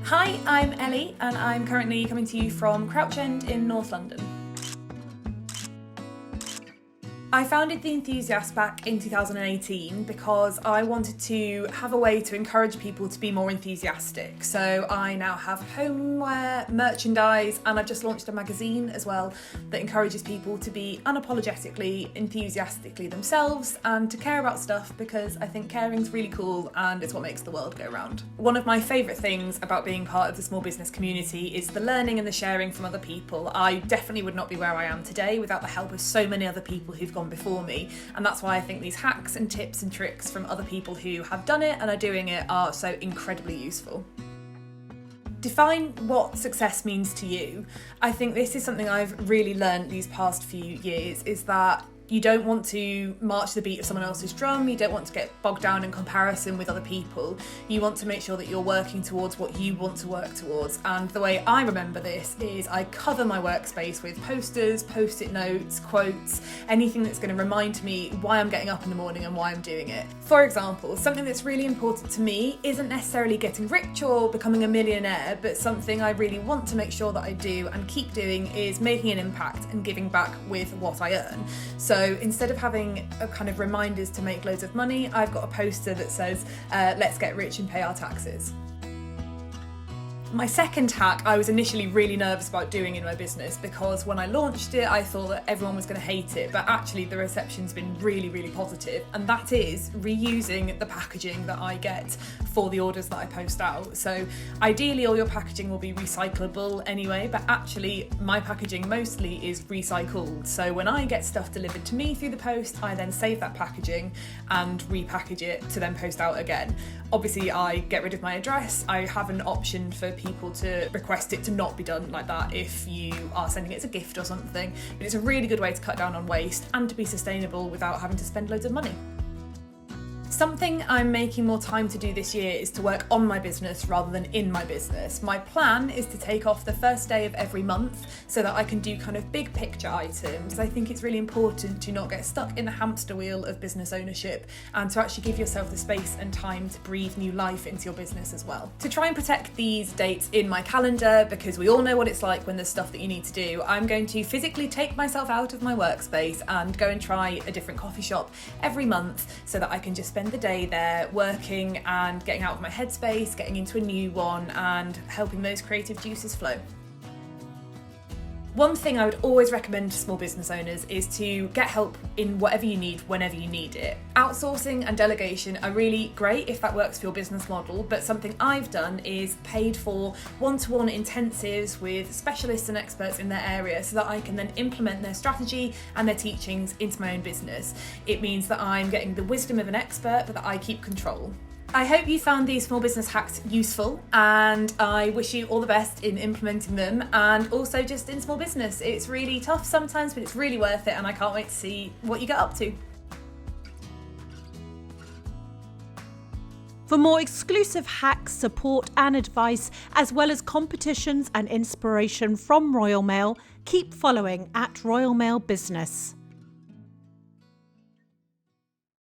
Hi, I'm Ellie and I'm currently coming to you from Crouch End in North London. I founded The Enthusiast back in 2018 because I wanted to have a way to encourage people to be more enthusiastic. So I now have homeware, merchandise, and I've just launched a magazine as well that encourages people to be unapologetically, enthusiastically themselves and to care about stuff, because I think caring's really cool and it's what makes the world go round. One of my favourite things about being part of the small business community is the learning and the sharing from other people. I definitely would not be where I am today without the help of so many other people who've gone before me, and that's why I think these hacks and tips and tricks from other people who have done it and are doing it are so incredibly useful. Define what success means to you. I think this is something I've really learned these past few years, is that you don't want to march the beat of someone else's drum, you don't want to get bogged down in comparison with other people. You want to make sure that you're working towards what you want to work towards. And the way I remember this is I cover my workspace with posters, post-it notes, quotes, anything that's going to remind me why I'm getting up in the morning and why I'm doing it. For example, something that's really important to me isn't necessarily getting rich or becoming a millionaire, but something I really want to make sure that I do and keep doing is making an impact and giving back with what I earn. So instead of having a kind of reminders to make loads of money, I've got a poster that says, let's get rich and pay our taxes. My second hack I was initially really nervous about doing in my business, because when I launched it I thought that everyone was going to hate it, but actually the reception's been really, really positive, and that is reusing the packaging that I get for the orders that I post out. So ideally all your packaging will be recyclable anyway, but actually my packaging mostly is recycled. So when I get stuff delivered to me through the post, I then save that packaging and repackage it to then post out again. Obviously I get rid of my address. I have an option for people to request it to not be done like that if you are sending it as a gift or something, but it's a really good way to cut down on waste and to be sustainable without having to spend loads of money. Something I'm making more time to do this year is to work on my business rather than in my business. My plan is to take off the first day of every month so that I can do kind of big picture items. I think it's really important to not get stuck in the hamster wheel of business ownership and to actually give yourself the space and time to breathe new life into your business as well. To try and protect these dates in my calendar, because we all know what it's like when there's stuff that you need to do, I'm going to physically take myself out of my workspace and go and try a different coffee shop every month so that I can just spend the day there working and getting out of my headspace, getting into a new one and helping those creative juices flow. One thing I would always recommend to small business owners is to get help in whatever you need, whenever you need it. Outsourcing and delegation are really great if that works for your business model, but something I've done is paid for one-to-one intensives with specialists and experts in their area so that I can then implement their strategy and their teachings into my own business. It means that I'm getting the wisdom of an expert, but that I keep control. I hope you found these small business hacks useful, and I wish you all the best in implementing them, and also just in small business. It's really tough sometimes, but it's really worth it, and I can't wait to see what you get up to. For more exclusive hacks, support and advice, as well as competitions and inspiration from Royal Mail, keep following @Royal Mail Business.